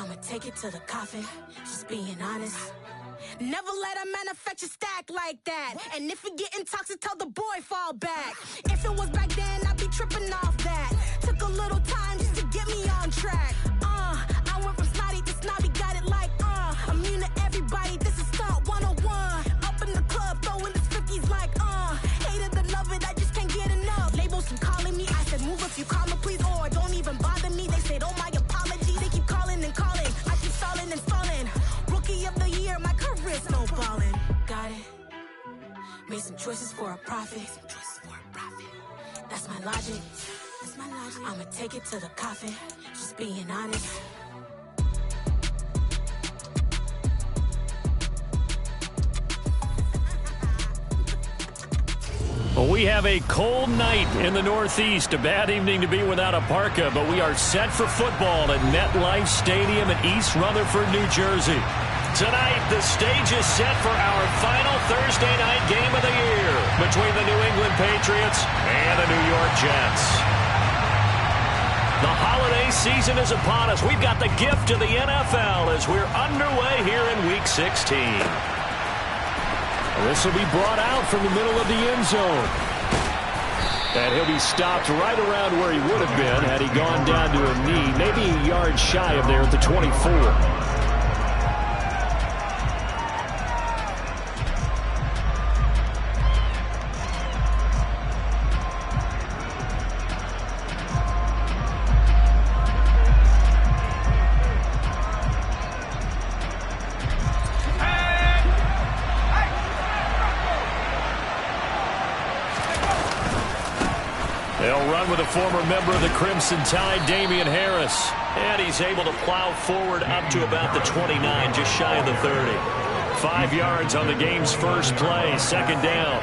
I'ma take it to the coffin, just being honest. Never let a manufacture stack like that. And if it getting toxic, tell the boy fall back. If it was back then, I'd be tripping off that. Took a little time just to get me on track. I went from snotty to snobby, got it like, immune to everybody, this is stunt 101. Up in the club, throwing this 50s like, hate it or love it, I just can't get enough. Labels from calling me, I said move if you call me please, or don't even bother me. They said, oh my apology, they keep calling and calling. I keep stalling and stalling. Rookie of the year, my career snowballing. Got it. Made some choices for a profit. That's my logic. I'ma take it to the coffin, just being honest. Well, we have a cold night in the Northeast. A bad evening to be without a parka, but we are set for football at MetLife Stadium in East Rutherford, New Jersey. Tonight, the stage is set for our final Thursday night game of the year between the New England Patriots and the New York Jets. The holiday season is upon us. We've got the gift of the NFL as we're underway here in Week 16. This will be brought out from the middle of the end zone. And he'll be stopped right around where he would have been had he gone down to a knee, maybe a yard shy of there at the 24. With a former member of the Crimson Tide, Damian Harris. And he's able to plow forward up to about the 29, just shy of the 30. 5 yards on the game's first play, second down.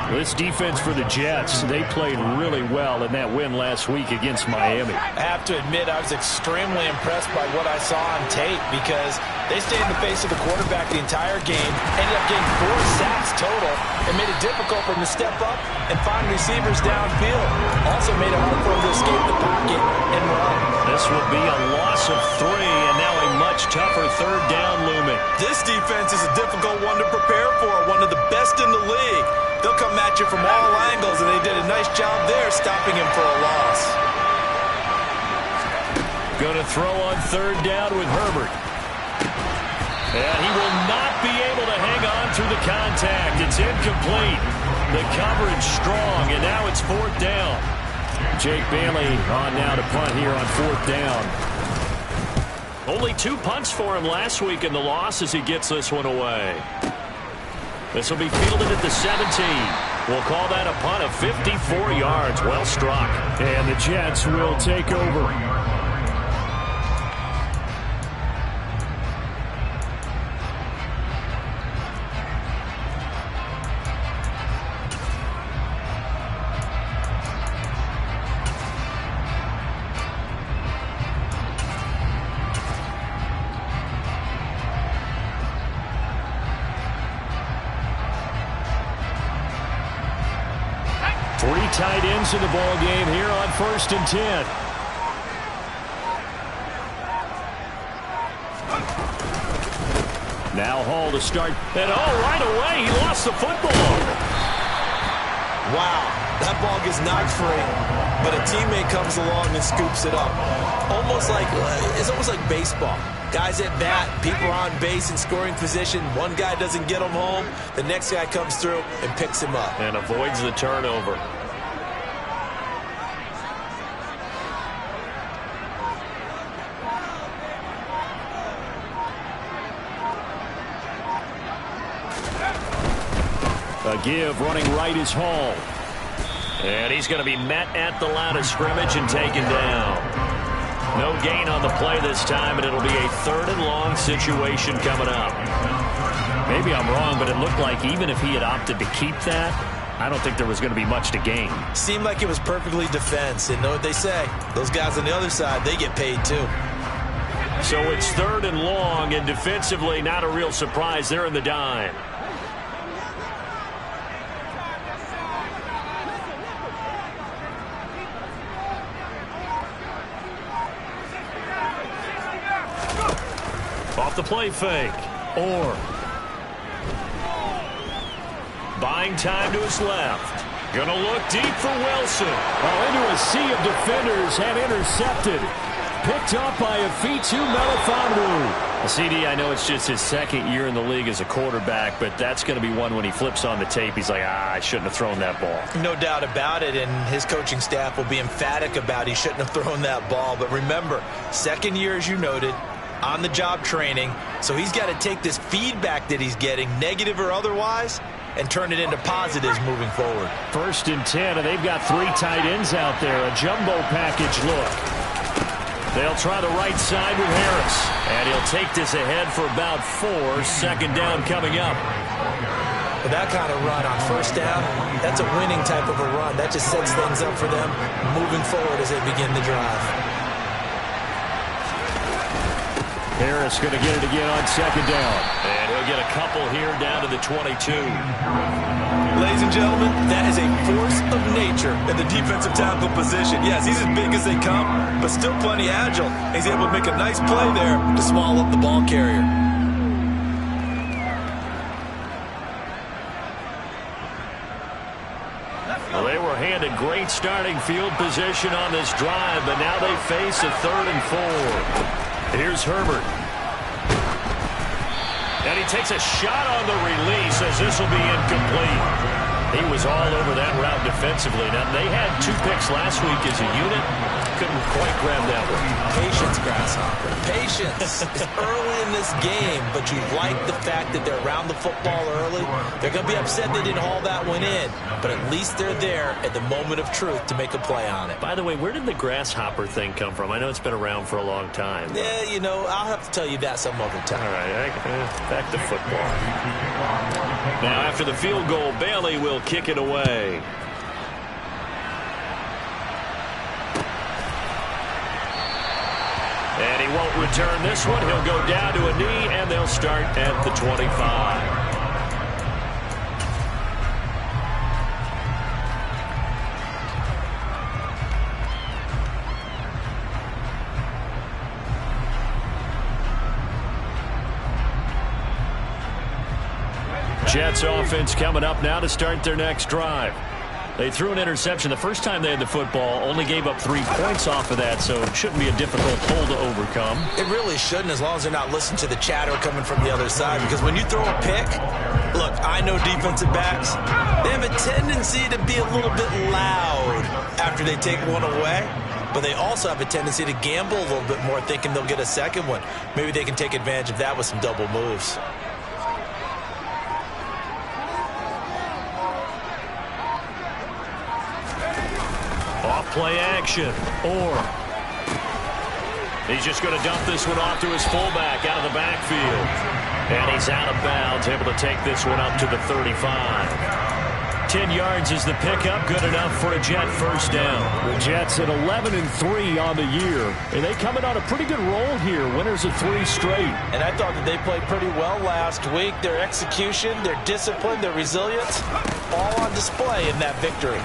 This defense for the Jets, they played really well in that win last week against Miami. I have to admit, I was extremely impressed by what I saw on tape because they stayed in the face of the quarterback the entire game, ended up getting 4 sacks total, and made it difficult for him to step up and find receivers downfield. Also made it hard for him to escape the pocket and run. This will be a loss of 3, and now a much tougher third down looming. This defense is a difficult one to prepare for, one of the best in the league. They'll come at you from all angles, and they did a nice job there stopping him for a loss. Going to throw on third down with Herbert. And he will not be able to hang on through the contact. It's incomplete. The coverage strong, and now it's fourth down. Jake Bailey on now to punt here on fourth down. Only 2 punts for him last week in the loss as he gets this one away. This will be fielded at the 17. We'll call that a punt of 54 yards. Well struck. And the Jets will take over. Tight ends in the ball game here on 1st and 10. Now Hall to start. And right away he lost the football. Wow, that ball gets knocked free, but a teammate comes along and scoops it up. It's almost like baseball. Guys at bat, people are on base in scoring position. One guy doesn't get him home. The next guy comes through and picks him up. And avoids the turnover. A give, running right is Hall. And he's going to be met at the line of scrimmage and taken down. No gain on the play this time, and it'll be a 3rd and long situation coming up. Maybe I'm wrong, but it looked like even if he had opted to keep that, I don't think there was going to be much to gain. Seemed like it was perfectly defense, and know what they say. Those guys on the other side, they get paid too. So it's 3rd and long, and defensively not a real surprise. They're in the dime. Off the play fake. Orr. Buying time to his left. Gonna look deep for Wilson. Into a sea of defenders and intercepted. Picked up by Afitu Melifonwu. CD, I know it's just his second year in the league as a quarterback, but that's going to be one when he flips on the tape. He's like, I shouldn't have thrown that ball. No doubt about it, and his coaching staff will be emphatic about he shouldn't have thrown that ball. But remember, second year, as you noted, on-the-job training, so he's got to take this feedback that he's getting, negative or otherwise, and turn it into positives moving forward. 1st and 10, and they've got 3 tight ends out there. A jumbo package look. They'll try the right side with Harris. And he'll take this ahead for about 4. 2nd down coming up. With that kind of run on 1st down, that's a winning type of a run. That just sets things up for them moving forward as they begin the drive. Harris going to get it again on 2nd down. And he'll get a couple here down to the 22. Ladies and gentlemen, that is a force of nature in the defensive tackle position. Yes, he's as big as they come, but still plenty agile. He's able to make a nice play there to swallow up the ball carrier. Well, they were handed great starting field position on this drive, but now they face a 3rd and 4. Here's Herbert. And he takes a shot on the release as this will be incomplete. He was all over that route defensively. Now, they had 2 picks last week as a unit. Couldn't quite grab that one. Patience, Grasshopper. Patience. It's early in this game, but you like the fact that they're around the football early. They're going to be upset they didn't haul that one in, but at least they're there at the moment of truth to make a play on it. By the way, where did the grasshopper thing come from? I know it's been around for a long time. Yeah, you know, I'll have to tell you that some other time. All right, back to football. Now, after the field goal, Bailey will kick it away. And he won't return this one. He'll go down to a knee, and they'll start at the 25. Jets offense coming up now to start their next drive. They threw an interception the first time they had the football, only gave up 3 points off of that, so it shouldn't be a difficult hole to overcome. It really shouldn't, as long as they're not listening to the chatter coming from the other side, because when you throw a pick, look, I know defensive backs, they have a tendency to be a little bit loud after they take one away, but they also have a tendency to gamble a little bit more, thinking they'll get a second one. Maybe they can take advantage of that with some double moves. Play action. Orr. He's just going to dump this one off to his fullback out of the backfield. And he's out of bounds, able to take this one up to the 35. 10 yards is the pickup, good enough for a Jet 1st down. The Jets at 11-3 on the year. And they coming on a pretty good roll here. Winners of 3 straight. And I thought that they played pretty well last week. Their execution, their discipline, their resilience, all on display in that victory.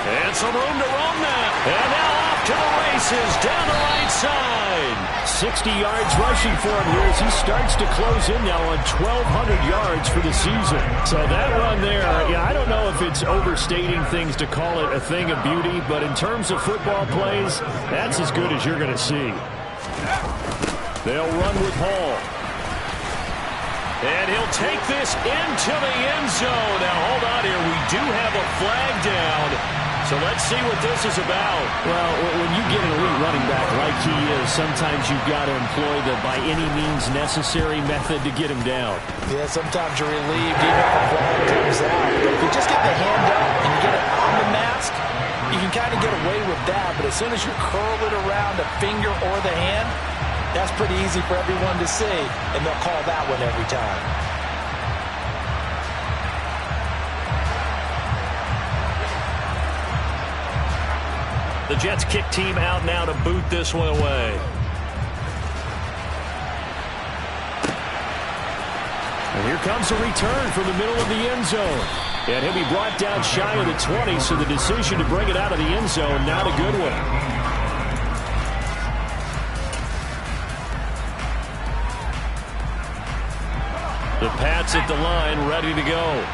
And some room to roam now. And now off to the races down the right side. 60 yards rushing for him here as he starts to close in now on 1,200 yards for the season. So that run there, I don't know if it's overstating things to call it a thing of beauty, but in terms of football plays, that's as good as you're going to see. They'll run with Hall. And he'll take this into the end zone. Now, hold on here. We do have a flag down. So let's see what this is about. Well, when you get an elite running back like he is, sometimes you've got to employ the by any means necessary method to get him down. Yeah, sometimes you're relieved even if the flag comes out. But if you just get the hand up and you get it on the mask, you can kind of get away with that. But as soon as you curl it around the finger or the hand, that's pretty easy for everyone to see, and they'll call that one every time. The Jets kick team out now to boot this one away. And here comes a return from the middle of the end zone. And he'll be brought down shy of the 20, so the decision to bring it out of the end zone, not a good one. The Pats at the line, ready to go.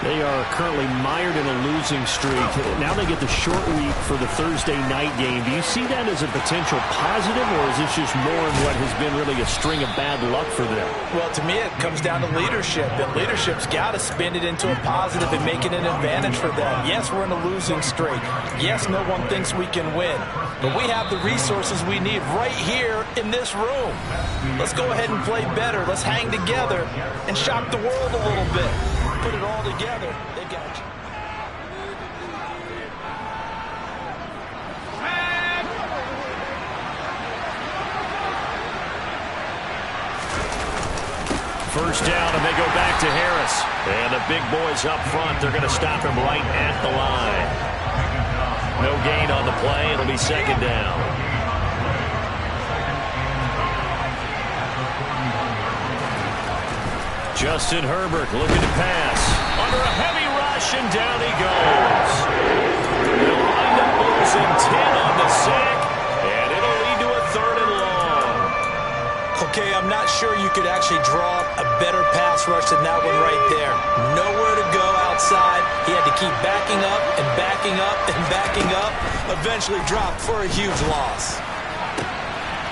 They are currently mired in a losing streak. Now they get the short week for the Thursday night game. Do you see that as a potential positive, or is this just more of what has been really a string of bad luck for them? Well, to me, it comes down to leadership, and leadership's got to spin it into a positive and make it an advantage for them. Yes, we're in a losing streak. Yes, no one thinks we can win, but we have the resources we need right here in this room. Let's go ahead and play better. Let's hang together and shock the world a little bit. Put it all together. They got you. First down, and they go back to Harris. And the big boys up front, they're going to stop him right at the line. No gain on the play. It'll be second down. Justin Herbert looking to pass. Under a heavy rush, and down he goes. They'll wind up losing 10 on the sack, and it'll lead to a 3rd and long. Okay, I'm not sure you could actually draw a better pass rush than that one right there. Nowhere to go outside. He had to keep backing up and backing up and backing up. Eventually dropped for a huge loss.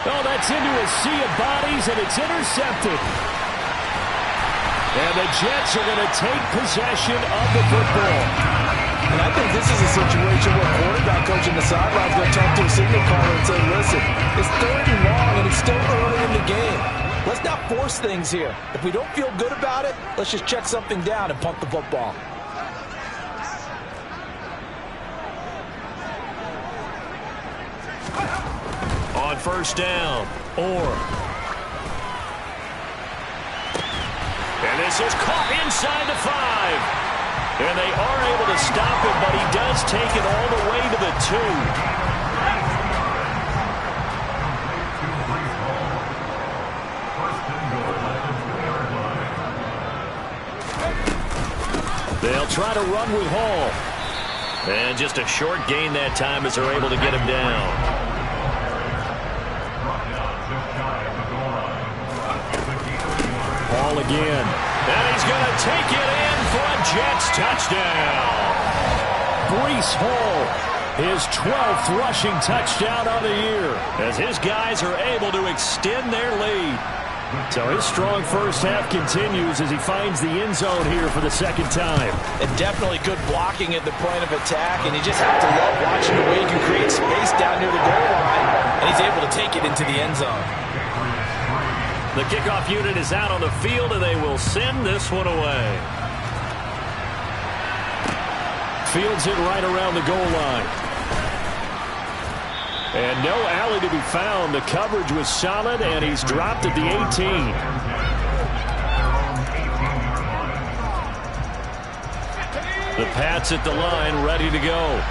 Oh, that's into a sea of bodies, and it's intercepted. And the Jets are going to take possession of the football. And I think this is a situation where quarterback coach in the sideline is going to talk to a signal caller and say, listen, it's 3rd and long, and it's still early in the game. Let's not force things here. If we don't feel good about it, let's just check something down and punt the football. On first down, And this is caught inside the 5. And they are able to stop him, but he does take it all the way to the 2. They'll try to run with Hall. And just a short gain that time as they're able to get him down. Ball again. And he's going to take it in for a Jets touchdown. Breece Hall, his 12th rushing touchdown of the year. As his guys are able to extend their lead. So his strong first half continues as he finds the end zone here for the second time. And definitely good blocking at the point of attack, and you just have to love watching the way he can create space down near the goal line, and he's able to take it into the end zone. The kickoff unit is out on the field, and they will send this one away. Fields it right around the goal line. And no alley to be found. The coverage was solid, and he's dropped at the 18. The Pats at the line, ready to go.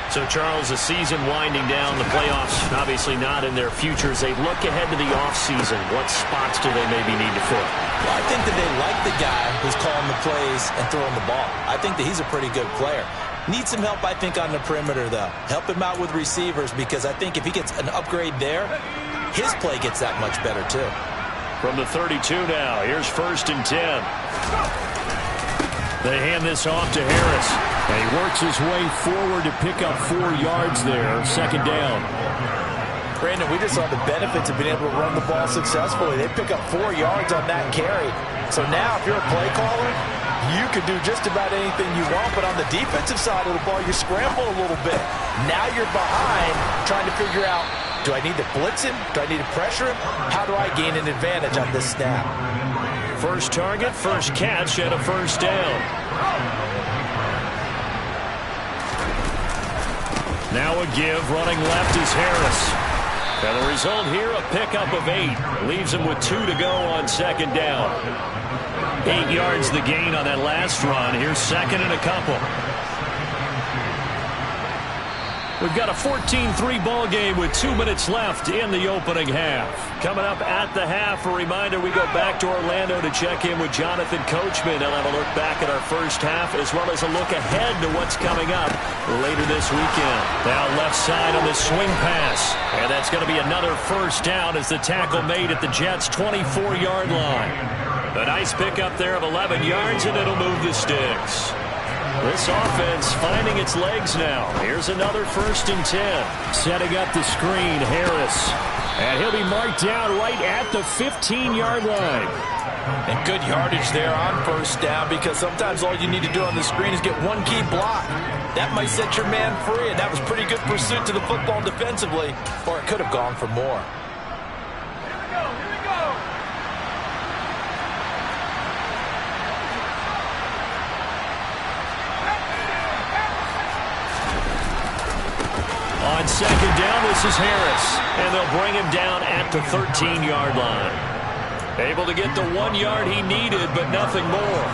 So, Charles, the season winding down, the playoffs obviously not in their futures. They look ahead to the offseason. What spots do they maybe need to fill? Well, I think that they like the guy who's calling the plays and throwing the ball. I think that he's a pretty good player. Needs some help, I think, on the perimeter, though. Help him out with receivers, because I think if he gets an upgrade there, his play gets that much better, too. From the 32 now, here's 1st and 10. They hand this off to Harris. And he works his way forward to pick up 4 yards there. Second down. Brandon, we just saw the benefits of being able to run the ball successfully. They pick up 4 yards on that carry. So now if you're a play caller, you can do just about anything you want. But on the defensive side of the ball, you scramble a little bit. Now you're behind trying to figure out, do I need to blitz him? Do I need to pressure him? How do I gain an advantage on this snap? First target, first catch, and a first down. Now a give, running left is Harris. And the result here, a pickup of 8. Leaves him with 2 to go on second down. 8 yards the gain on that last run. Here's second and a couple. We've got a 14-3 ball game with 2 minutes left in the opening half. Coming up at the half, a reminder, we go back to Orlando to check in with Jonathan Coachman. He'll have a look back at our first half as well as a look ahead to what's coming up later this weekend. Now left side on the swing pass. And that's going to be another first down as the tackle made at the Jets' 24-yard line. A nice pickup there of 11 yards, and it'll move the sticks. This offense finding its legs now. Here's another 1st and 10. Setting up the screen, Harris. And he'll be marked down right at the 15-yard line. And good yardage there on 1st down, because sometimes all you need to do on the screen is get one key block. That might set your man free, and that was pretty good pursuit to the football defensively, or it could have gone for more. On 2nd down, this is Harris, and they'll bring him down at the 13-yard line. Able to get the 1 yard he needed, but nothing more.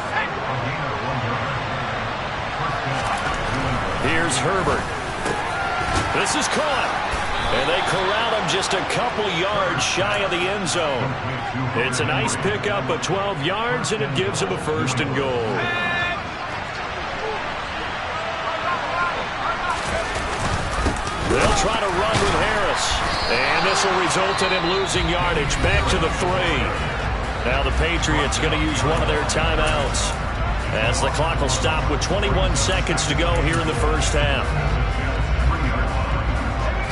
Here's Herbert. This is caught. And they corral him just a couple yards shy of the end zone. It's a nice pickup of 12 yards, and it gives him a 1st and goal. They'll try to run with Harris. And this will result in him losing yardage back to the 3. Now the Patriots going to use one of their timeouts as the clock will stop with 21 seconds to go here in the 1st half.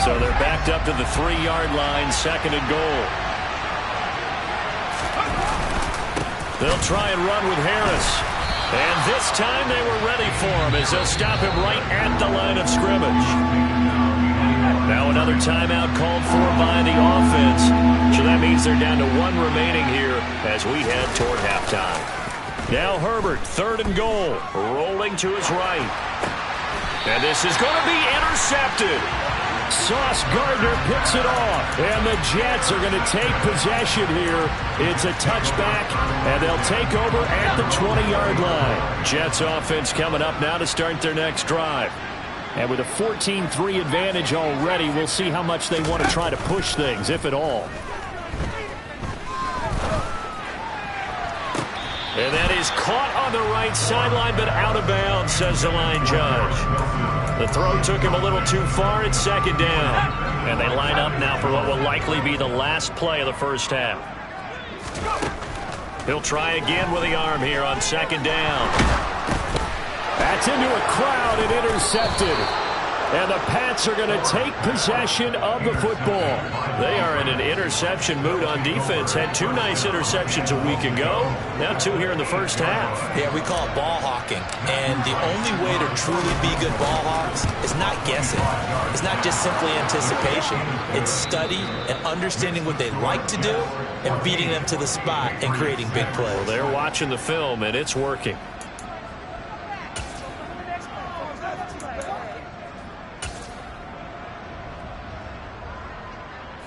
So they're backed up to the 3-yard line, 2nd and goal. They'll try and run with Harris. And this time they were ready for him as they'll stop him right at the line of scrimmage. Now another timeout called for by the offense. So that means they're down to 1 remaining here as we head toward halftime. Now Herbert, 3rd and goal, rolling to his right. And this is going to be intercepted. Sauce Gardner picks it off, and the Jets are going to take possession here. It's a touchback, and they'll take over at the 20-yard line. Jets offense coming up now to start their next drive. And with a 14-3 advantage already, we'll see how much they want to try to push things, if at all. And that is caught on the right sideline, but out of bounds, says the line judge. The throw took him a little too far. It's 2nd down. And they line up now for what will likely be the last play of the 1st half. He'll try again with the arm here on 2nd down. That's into a crowd and intercepted. And the Pats are going to take possession of the football. They are in an interception mood on defense. Had 2 nice interceptions a week ago. Now 2 here in the 1st half. Yeah, we call it ball hawking. And the only way to truly be good ball hawks is not guessing. It's not just simply anticipation. It's study and understanding what they like to do and beating them to the spot and creating big plays. Well, they're watching the film, and it's working.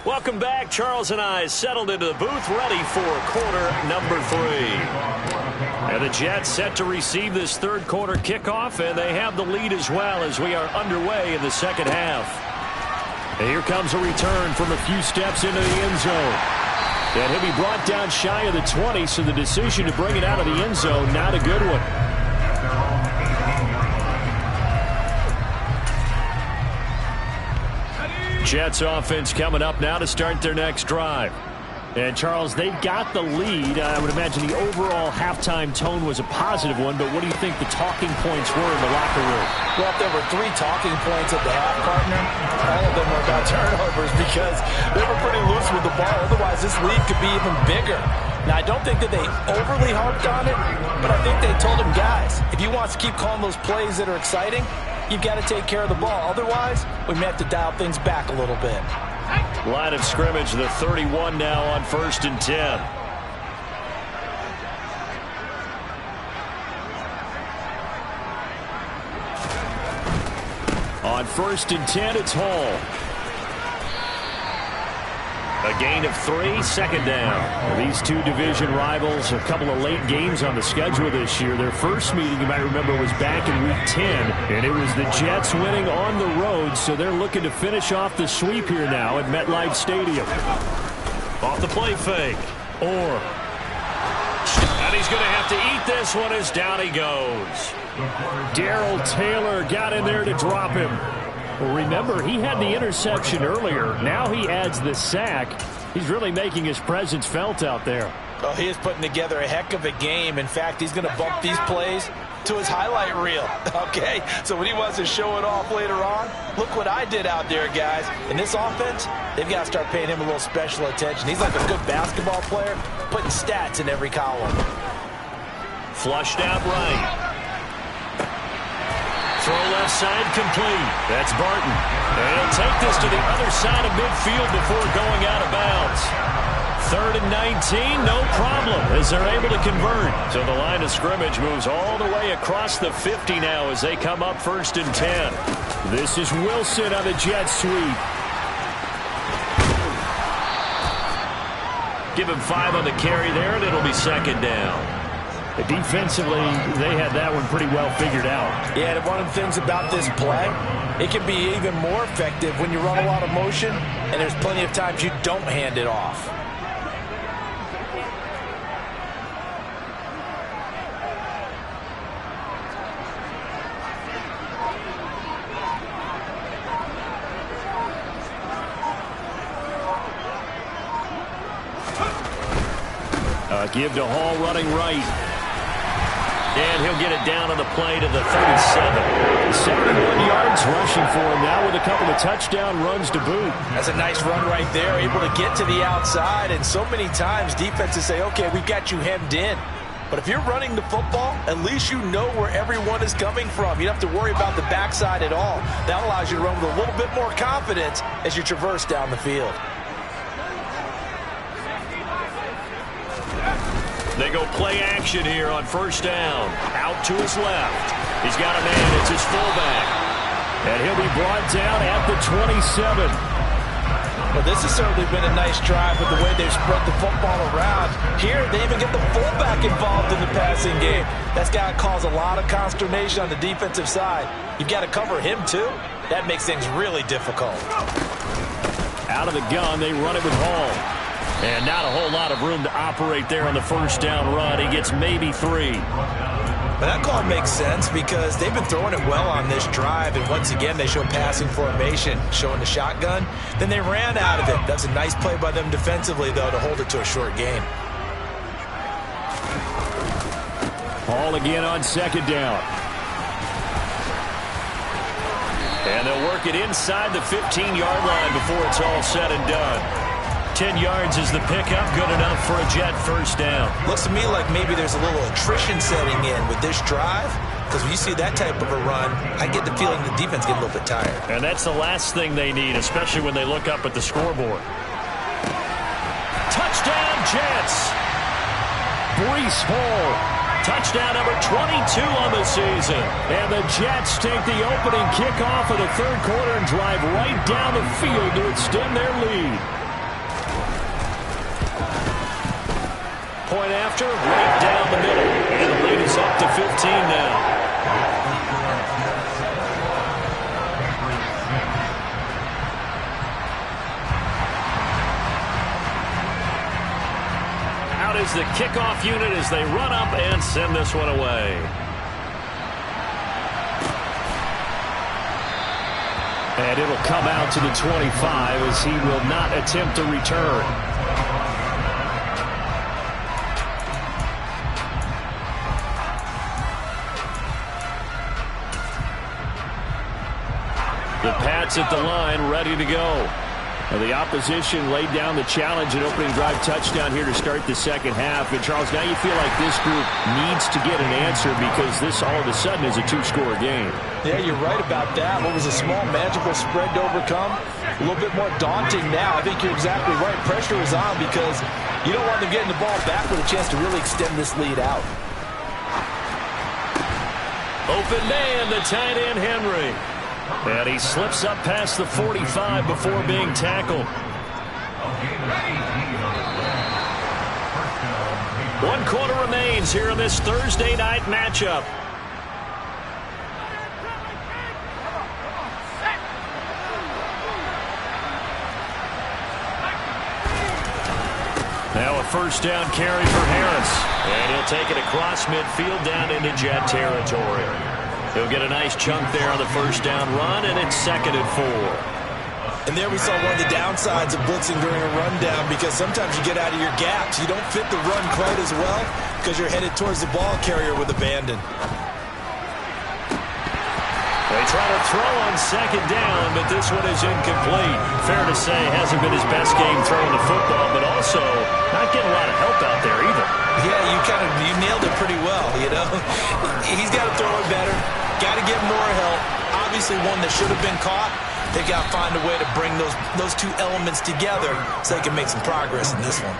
Welcome back. Charles and I settled into the booth, ready for quarter number 3. And the Jets set to receive this 3rd quarter kickoff, and they have the lead as well as we are underway in the 2nd half. And here comes a return from a few steps into the end zone. And he'll be brought down shy of the 20, so the decision to bring it out of the end zone, not a good one. Jets offense coming up now to start their next drive. And, Charles, they've got the lead. I would imagine the overall halftime tone was a positive one, but what do you think the talking points were in the locker room? Well, if there were 3 talking points at the half, partner, all of them were about turnovers because they were pretty loose with the ball. Otherwise, this lead could be even bigger. Now, I don't think that they overly harped on it, but I think they told them, guys, if you want to keep calling those plays that are exciting, you've got to take care of the ball. Otherwise, we may have to dial things back a little bit. Line of scrimmage, the 31 now on 1st and 10. On 1st and 10, it's Hall. A gain of 3, 2nd down. These 2 division rivals, a couple of late games on the schedule this year. Their first meeting, you might remember, was back in Week 10, and it was the Jets winning on the road, so they're looking to finish off the sweep here now at MetLife Stadium. Off the play fake. And he's going to have to eat this one as down he goes. Darrell Taylor got in there to drop him. Well, remember, he had the interception earlier. Now he adds the sack. He's really making his presence felt out there. Oh, he is putting together a heck of a game. In fact, he's going to bump these plays to his highlight reel, okay? So when he wants to show it off later on, look what I did out there, guys. In this offense, they've got to start paying him a little special attention. He's like a good basketball player, putting stats in every column. Flushed out right. Throw left side complete. That's Barton. And he'll take this to the other side of midfield before going out of bounds. 3rd and 19, no problem, as they're able to convert. So the line of scrimmage moves all the way across the 50 now as they come up 1st and 10. This is Wilson on the jet sweep. Give him 5 on the carry there, and it'll be 2nd down. Defensively, they had that one pretty well figured out. Yeah, and one of the things about this play, it can be even more effective when you run a lot of motion, and there's plenty of times you don't hand it off. Give to Hall running right. And he'll get it down on the play to the 37. 71 yards rushing for him now with a couple of touchdown runs to boot. That's a nice run right there, able to get to the outside. And so many times defenses say, okay, we've got you hemmed in. But if you're running the football, at least you know where everyone is coming from. You don't have to worry about the backside at all. That allows you to run with a little bit more confidence as you traverse down the field. They go play action here on 1st down. Out to his left. He's got a man. It's his fullback. And he'll be brought down at the 27. Well, this has certainly been a nice drive with the way they've spread the football around. Here, they even get the fullback involved in the passing game. That's got to cause a lot of consternation on the defensive side. You've got to cover him, too. That makes things really difficult. Out of the gun, they run it with Hall. And not a whole lot of room to operate there on the 1st down run. He gets maybe 3. But that call makes sense because they've been throwing it well on this drive. And once again, they show passing formation, showing the shotgun. Then they ran out of it. That's a nice play by them defensively, though, to hold it to a short gain. Hall again on 2nd down. And they'll work it inside the 15-yard line before it's all said and done. 10 yards is the pickup, good enough for a Jet 1st down. Looks to me like maybe there's a little attrition setting in with this drive, because when you see that type of a run, I get the feeling the defense gets a little bit tired. And that's the last thing they need, especially when they look up at the scoreboard. Touchdown, Jets! Breece Hall. Touchdown number 22 on the season. And the Jets take the opening kickoff of the 3rd quarter and drive right down the field to extend their lead. Point after, right down the middle. And the lead is up to 15 now. Out is the kickoff unit as they run up and send this one away. And it'll come out to the 25 as he will not attempt to return. The Pats at the line, ready to go. Well, the opposition laid down the challenge and opening drive touchdown here to start the 2nd half. And, Charles, now you feel like this group needs to get an answer because this all of a sudden is a 2-score game. Yeah, you're right about that. What was a small, manageable spread to overcome? A little bit more daunting now. I think you're exactly right. Pressure is on because you don't want them getting the ball back with a chance to really extend this lead out. Open man, the tight end, Henry. And he slips up past the 45 before being tackled. 1 quarter remains here in this Thursday night matchup. Now a 1st down carry for Harris. And he'll take it across midfield down into Jet territory. He'll get a nice chunk there on the 1st down run, and it's 2nd and 4. And there we saw one of the downsides of blitzing during a rundown, because sometimes you get out of your gaps. You don't fit the run quite as well because you're headed towards the ball carrier with abandon. They try to throw on second down, but this one is incomplete. Fair to say, hasn't been his best game throwing the football, but also not getting a lot of help out there either. Yeah, you nailed it pretty well, you know. He's got to throw it better, got to get more help. Obviously one that should have been caught. They've got to find a way to bring those two elements together so they can make some progress in this one.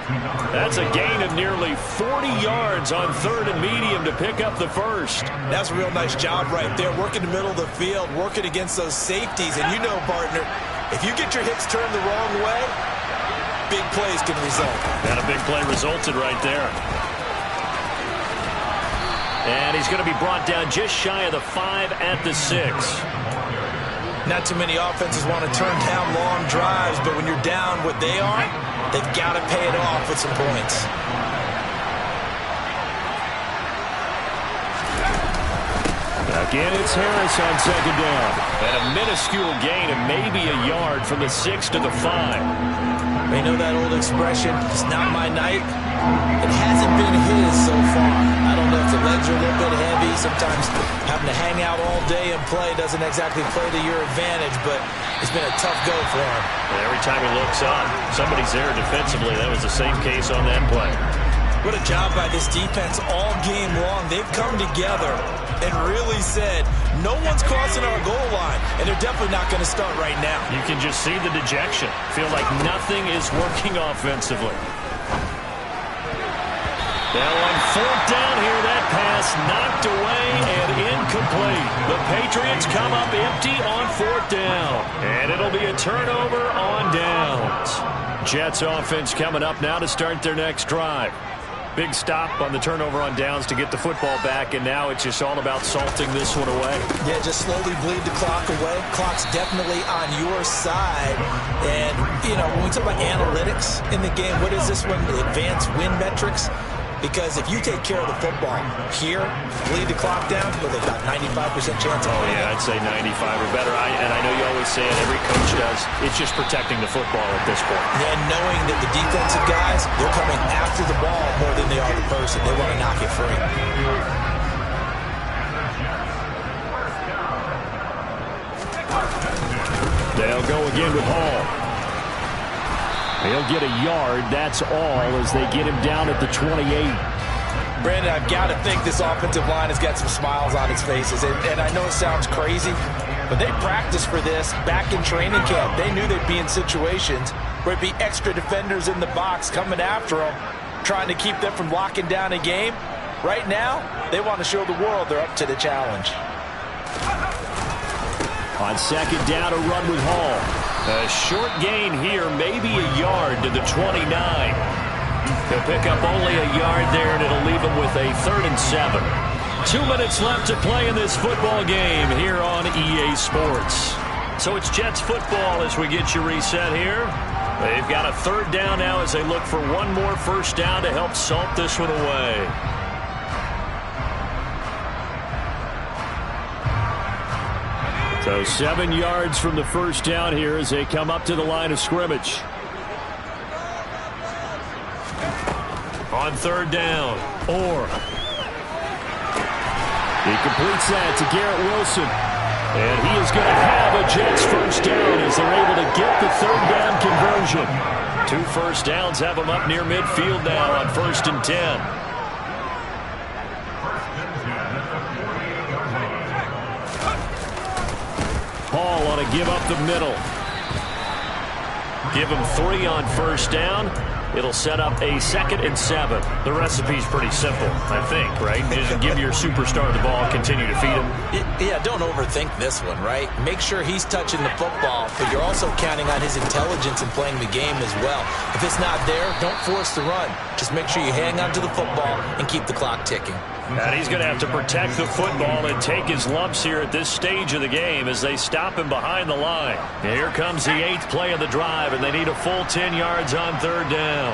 That's a gain of nearly 40 yards on third and medium to pick up the first. That's a real nice job right there, working the middle of the field, working against those safeties. And you know, partner, if you get your hips turned the wrong way, big plays can result. And a big play resulted right there. And he's going to be brought down just shy of the 5 at the 6. Not too many offenses want to turn down long drives, but when you're down what they are, they've got to pay it off with some points. Again, it's Harris on second down. And a minuscule gain of maybe a yard from the 6 to the 5. You know that old expression, it's not my night? It hasn't been his so far. I don't know if the legs are a little bit heavy. Sometimes having to hang out all day and play doesn't exactly play to your advantage, but it's been a tough go for him. And every time he looks up, somebody's there defensively. That was the same case on that play. What a job by this defense all game long. They've come together and really said, no one's crossing our goal line, and they're definitely not going to start right now. You can just see the dejection. Feel like nothing is working offensively. Now on fourth down here, that pass knocked away and incomplete. The Patriots come up empty on fourth down, and it'll be a turnover on downs. Jets offense coming up now to start their next drive. Big stop on the turnover on downs to get the football back, and now it's just all about salting this one away. Yeah, just slowly bleed the clock away. Clock's definitely on your side. And, you know, when we talk about analytics in the game, what is this one? The advanced win metrics? Because if you take care of the football here, bleed the clock down, well, they've got 95% chance of winning. Yeah, I'd say 95 or better. And I know you always say it, every coach does. It's just protecting the football at this point. And knowing that the defensive guys, they're coming after the ball more than they are the person. They want to knock it free. They'll go again with Hall. He'll get a yard, that's all, as they get him down at the 28. Brandon, I've got to think this offensive line has got some smiles on its faces. And I know it sounds crazy, but they practiced for this back in training camp. They knew they'd be in situations where it'd be extra defenders in the box coming after them, trying to keep them from locking down a game. Right now, they want to show the world they're up to the challenge. On second down, a run with Hall. A short gain here, maybe a yard to the 29. He'll pick up only a yard there, and it'll leave him with a 3rd and 7. 2 minutes left to play in this football game here on EA Sports. So it's Jets football as we get you reset here. They've got a 3rd down now as they look for one more first down to help salt this one away. So 7 yards from the first down here as they come up to the line of scrimmage. On 3rd down, Orr. He completes that to Garrett Wilson. And he is going to have a Jets first down as they're able to get the 3rd down conversion. 2 first downs have them up near midfield now on 1st and 10. Hall on a give up the middle. Give him 3 on first down. It'll set up a 2nd and 7. The recipe's pretty simple, I think, right? Just give your superstar the ball, continue to feed him. Yeah, don't overthink this one, right? Make sure he's touching the football, but you're also counting on his intelligence in playing the game as well. If it's not there, don't force the run. Just make sure you hang on to the football and keep the clock ticking. And he's going to have to protect the football and take his lumps here at this stage of the game as they stop him behind the line. Here comes the 8th play of the drive, and they need a full 10 yards on 3rd down.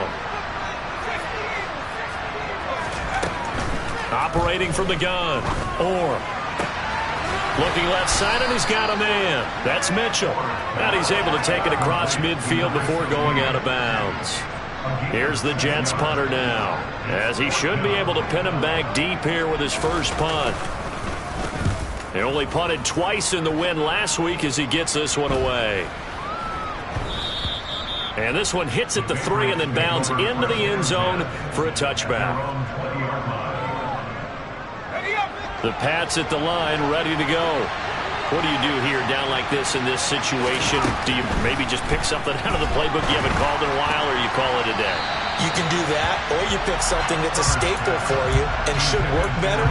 Operating from the gun, Orr. Looking left side, and he's got a man. That's Mitchell. And he's able to take it across midfield before going out of bounds. Here's the Jets punter now, as he should be able to pin him back deep here with his first punt. He only punted twice in the win last week as he gets this one away. And this one hits at the 3 and then bounds into the end zone for a touchback. The Pats at the line, ready to go. What do you do here down like this in this situation? Do you maybe just pick something out of the playbook you haven't called in a while, or you call it a day? You can do that, or you pick something that's a staple for you and should work better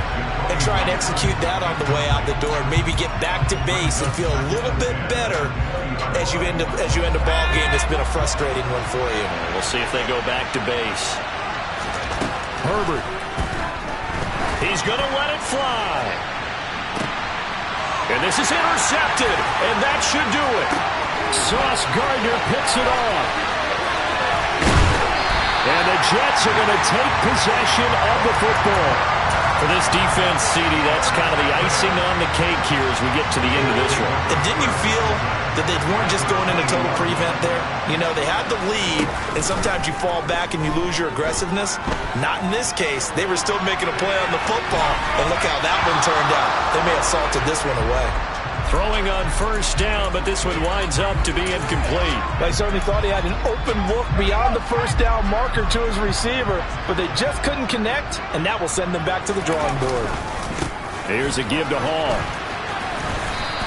and try and execute that on the way out the door and maybe get back to base and feel a little bit better as you end a ball game that's been a frustrating one for you. We'll see if they go back to base. Herbert. He's going to let it fly. And this is intercepted, and that should do it. Sauce Gardner picks it off. And the Jets are going to take possession of the football. For this defense, CD, that's kind of the icing on the cake here as we get to the end of this one. And didn't you feel that they weren't just going into total prevent there? You know, they had the lead, and sometimes you fall back and you lose your aggressiveness. Not in this case. They were still making a play on the football, and look how that one turned out. They may have salted this one away. Throwing on first down, but this one winds up to be incomplete. They certainly thought he had an open look beyond the first down marker to his receiver, but they just couldn't connect, and that will send them back to the drawing board. Here's a give to Hall.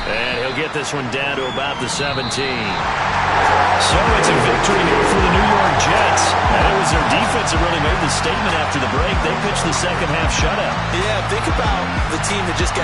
And he'll get this one down to about the 17. So it's a victory here for the New York Jets. And it was their defense that really made the statement after the break. They pitched the second half shutout. Yeah, think about the team that just got